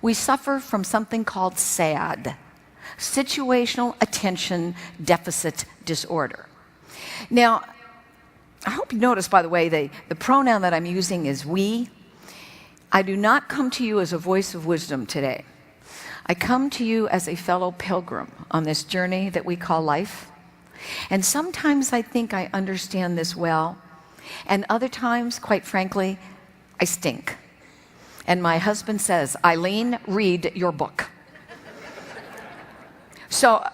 We suffer from something called SAD, situational attention deficit disorder. Now, I hope you notice, by the way, the pronoun that I'm using is we. I do not come to you as a voice of wisdom today. I come to you as a fellow pilgrim on this journey that we call life. And sometimes I think I understand this well, and other times, quite frankly, I stink. And my husband says, Eileen, read your book. So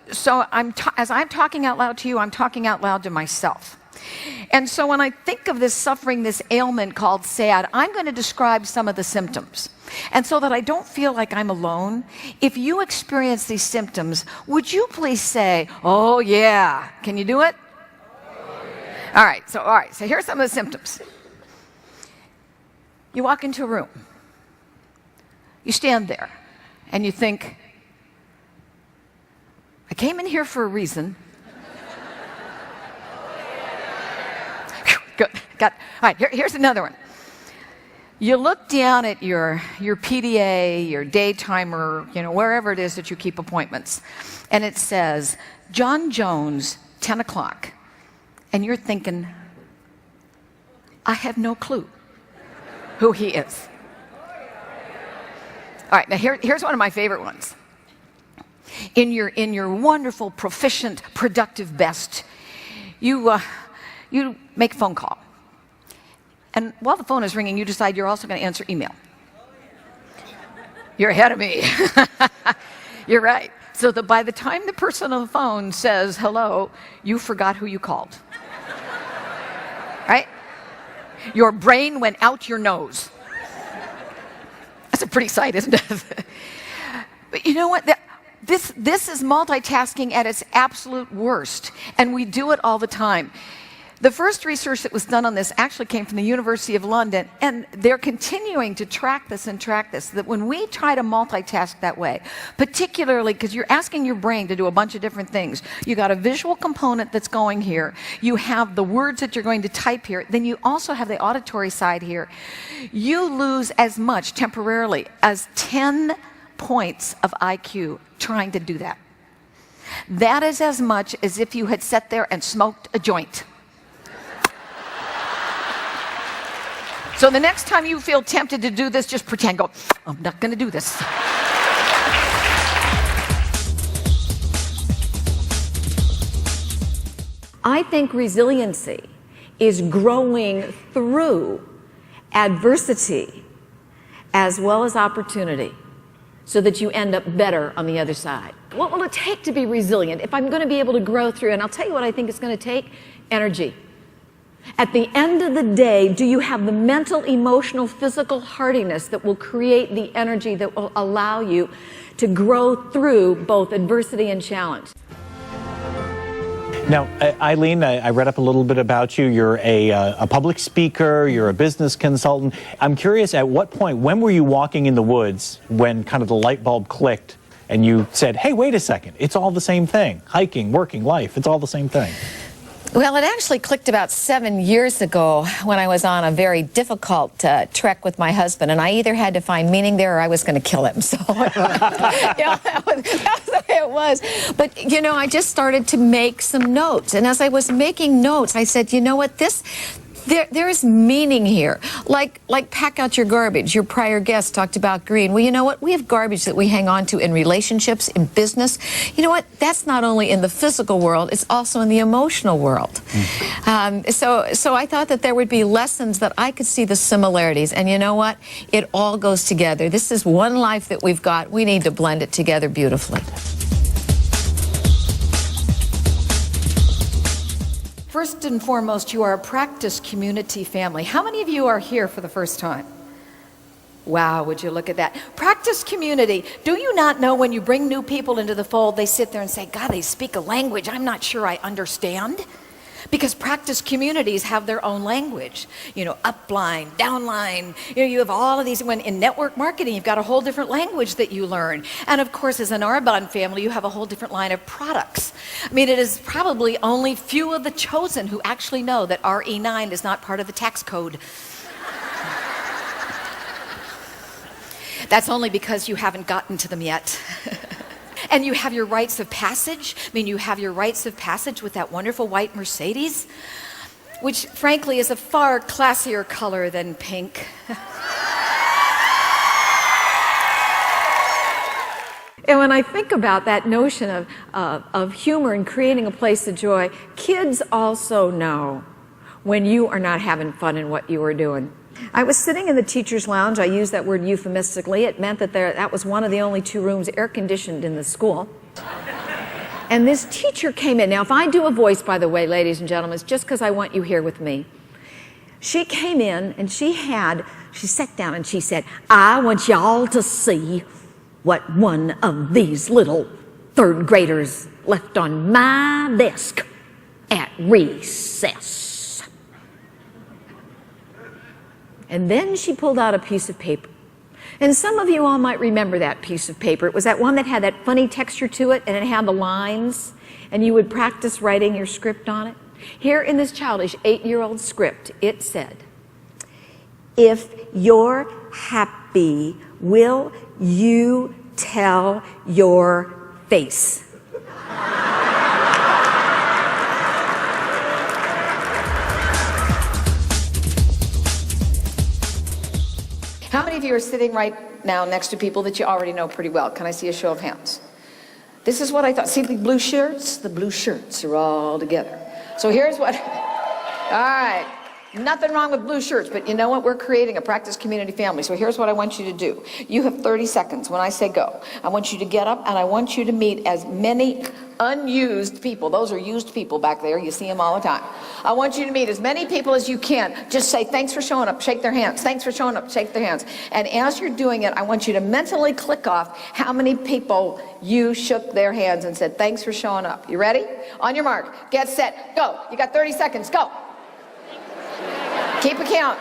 as I'm talking out loud to you, I'm talking out loud to myself. And so when I think of this suffering, this ailment called SAD, I'm going to describe some of the symptoms. And so that I don't feel like I'm alone, if you experience these symptoms, would you please say, oh yeah, can you do it? Oh, yeah. All right, so here's some of the symptoms. You walk into a room, you stand there, and you think, I came in here for a reason. Good. Got. All right, here's another one. You look down at your PDA, your day timer, wherever it is that you keep appointments, and it says, John Jones, 10 o'clock. And you're thinking, I have no clue who he is. All right, now here's one of my favorite ones. In your wonderful, proficient, productive best, you make a phone call. And while the phone is ringing, you decide you're also going to answer email. You're ahead of me. You're right. So that by the time the person on the phone says hello, you forgot who you called. Right? Your brain went out your nose. That's a pretty sight, isn't it? But you know what? This is multitasking at its absolute worst, and we do it all the time. The first research that was done on this actually came from the University of London, and they're continuing to track this, that when we try to multitask that way, particularly because you're asking your brain to do a bunch of different things. You got a visual component that's going here, you have the words that you're going to type here, then you also have the auditory side here. You lose as much temporarily as 10 points of IQ trying to do that. That is as much as if you had sat there and smoked a joint. So the next time you feel tempted to do this, just pretend, go, I'm not going to do this. I think resiliency is growing through adversity as well as opportunity so that you end up better on the other side. What will it take to be resilient if I'm going to be able to grow through? And I'll tell you what I think it's going to take, energy. At the end of the day, do you have the mental, emotional, physical hardiness that will create the energy that will allow you to grow through both adversity and challenge? Now, Eileen, I read up a little bit about you. You're a public speaker, you're a business consultant. I'm curious, at what point, when were you walking in the woods when kind of the light bulb clicked and you said, hey, wait a second, it's all the same thing. Hiking, working, life, it's all the same thing. Well, it actually clicked about 7 years ago when I was on a very difficult trek with my husband, and I either had to find meaning there or I was going to kill him. So, that was the way it was. But, I just started to make some notes, and as I was making notes, I said, you know what, there is meaning here. Like pack out your garbage. Your prior guest talked about green. Well, you know what? We have garbage that we hang on to in relationships, in business. You know what? That's not only in the physical world, it's also in the emotional world. So I thought that there would be lessons that I could see the similarities. And you know what? It all goes together. This is one life that we've got. We need to blend it together beautifully. First and foremost, you are a practice community family. How many of you are here for the first time? Wow, would you look at that. Practice community. Do you not know when you bring new people into the fold, they sit there and say, God, they speak a language I'm not sure I understand? Because practice communities have their own language. Upline, downline. You have all of these. When in network marketing, you've got a whole different language that you learn. And of course, as an Arbonne family, you have a whole different line of products. I mean, it is probably only few of the chosen who actually know that RE9 is not part of the tax code. That's only because you haven't gotten to them yet. And you have your rites of passage. I mean, you have your rites of passage with that wonderful white Mercedes, which frankly is a far classier color than pink. And when I think about that notion of humor and creating a place of joy, kids also know when you are not having fun in what you are doing. I was sitting in the teacher's lounge. I use that word euphemistically. It meant that that was one of the only 2 rooms air-conditioned in the school. And this teacher came in. Now, if I do a voice, by the way, ladies and gentlemen, it's just because I want you here with me. She came in and she sat down and she said, I want y'all to see what one of these little 3rd graders left on my desk at recess. And then she pulled out a piece of paper. And some of you all might remember that piece of paper. It was that one that had that funny texture to it, and it had the lines, and you would practice writing your script on it. Here in this childish 8-year-old script, it said, if you're happy, will you tell your face? How many of you are sitting right now next to people that you already know pretty well? Can I see a show of hands? This is what I thought. See the blue shirts? The blue shirts are all together. So here's what, all right. Nothing wrong with blue shirts, but you know what? We're creating a practice community family. So here's what I want you to do. You have 30 seconds when I say go. I want you to get up and I want you to meet as many unused people. Those are used people back there. You see them all the time. I want you to meet as many people as you can. Just say, thanks for showing up, shake their hands. Thanks for showing up, shake their hands. And as you're doing it, I want you to mentally click off how many people you shook their hands and said, thanks for showing up. You ready? On your mark, get set, go. You got 30 seconds, go. Keep a count.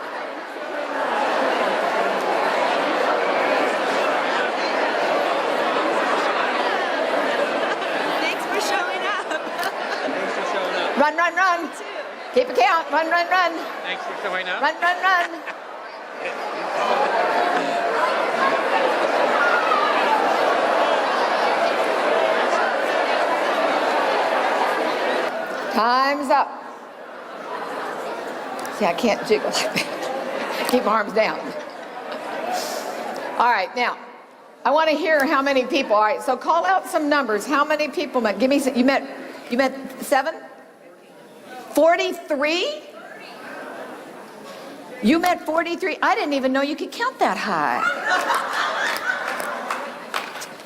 Thanks for showing up. Thanks for showing up. Run, run, run. Keep a count. Run, run, run. Thanks for showing up. Run, run, run. Time's up. See, I can't jiggle like that. Keep my arms down. All right, now, I want to hear how many people. All right, so call out some numbers. How many people met? Give me some. You met 7? 43? You met 43? I didn't even know you could count that high.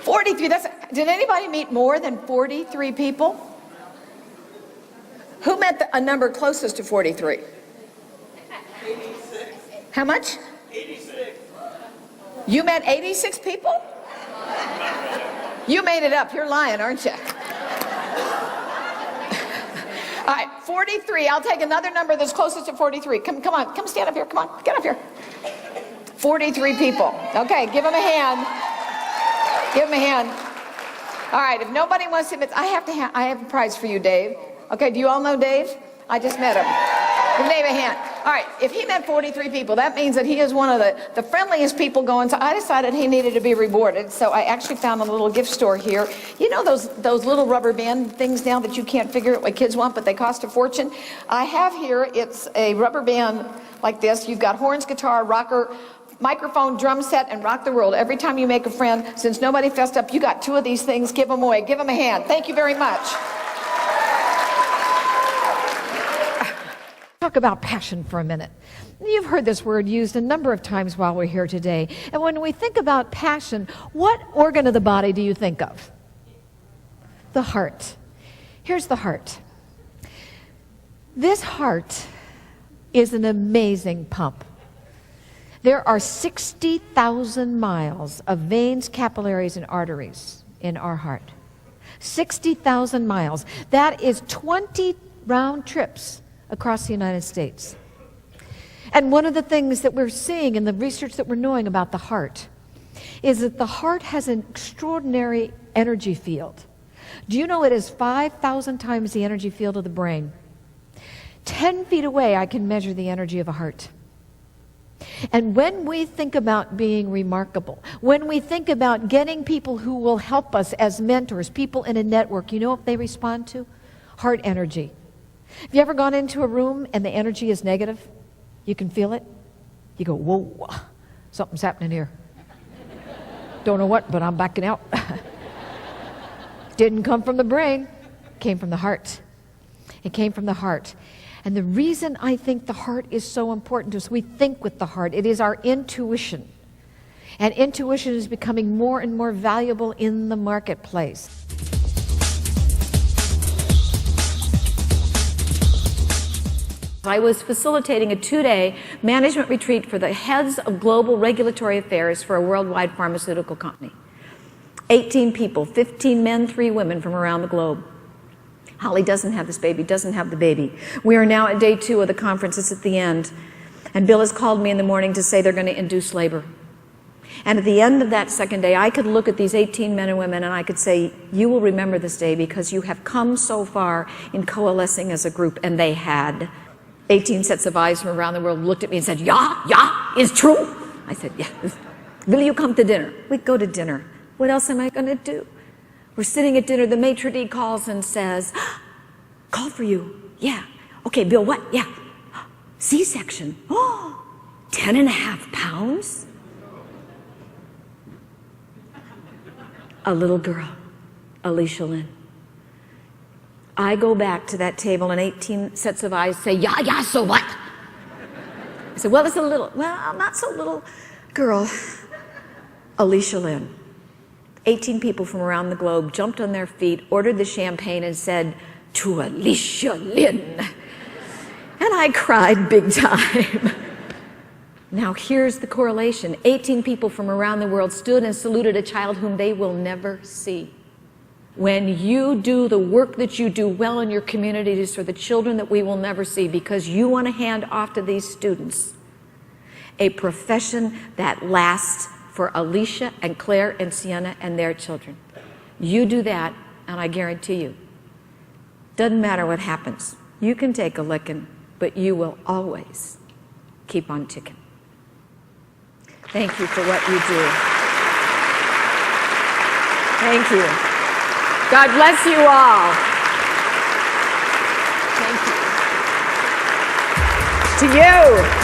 43, did anybody meet more than 43 people? Who met a number closest to 43? 86. How much? 86. You met 86 people? You made it up. You're lying, aren't you? All right, 43. I'll take another number that's closest to 43. Come on. Come stand up here. Come on. Get up here. 43 people. Okay, give them a hand. Give them a hand. All right, if nobody wants to admit, I have a prize for you, Dave. Okay, do you all know Dave? I just met him. Give Dave a hand. All right, if he met 43 people, that means that he is one of the friendliest people going. So I decided he needed to be rewarded. So I actually found a little gift store here. You know those little rubber band things now that you can't figure out what kids want, but they cost a fortune? I have here, it's a rubber band like this. You've got horns, guitar, rocker, microphone, drum set, and rock the world. Every time you make a friend, since nobody fessed up, you got 2 of these things. Give them away. Give them a hand. Thank you very much. Talk about passion for a minute. You've heard this word used a number of times while we're here today. And when we think about passion, what organ of the body do you think of? The heart. Here's the heart. This heart is an amazing pump. There are 60,000 miles of veins, capillaries, and arteries in our heart. 60,000 miles. That is 20 round trips across the United States. And one of the things that we're seeing in the research that we're knowing about the heart is that the heart has an extraordinary energy field. Do you know it is 5,000 times the energy field of the brain? 10 feet away, I can measure the energy of a heart. And when we think about being remarkable, when we think about getting people who will help us as mentors, people in a network, you know what they respond to? Heart energy. Have you ever gone into a room and the energy is negative? You can feel it? You go, whoa, something's happening here. Don't know what, but I'm backing out. Didn't come from the brain, came from the heart. It came from the heart. And the reason I think the heart is so important is we think with the heart. It is our intuition. And intuition is becoming more and more valuable in the marketplace. I was facilitating a 2-day management retreat for the heads of global regulatory affairs for a worldwide pharmaceutical company. 18 people, 15 men, 3 women from around the globe. Holly doesn't have this baby, doesn't have the baby. We are now at day 2 of the conference. It's at the end. And Bill has called me in the morning to say they're going to induce labor. And at the end of that second day, I could look at these 18 men and women and I could say, you will remember this day because you have come so far in coalescing as a group. And they had. 18 sets of eyes from around the world looked at me and said, yeah, it's true. I said, yeah. Will you come to dinner? We go to dinner. What else am I going to do? We're sitting at dinner, the maitre d' calls and says, call for you. Yeah. Okay, Bill, what? Yeah. C-section. Oh, 10.5 pounds? A little girl, Alicia Lynn. I go back to that table and 18 sets of eyes say, yeah, so what? I said, well, it's a little, well, not so little girl, Alicia Lynn. 18 people from around the globe jumped on their feet, ordered the champagne, and said, to Alicia Lynn. And I cried big time. Now here's the correlation. 18 people from around the world stood and saluted a child whom they will never see. When you do the work that you do well in your communities for the children that we will never see, because you want to hand off to these students a profession that lasts for Alicia and Claire and Sienna and their children. You do that, and I guarantee you, doesn't matter what happens. You can take a licking, but you will always keep on ticking. Thank you for what you do. Thank you. God bless you all. Thank you. To you.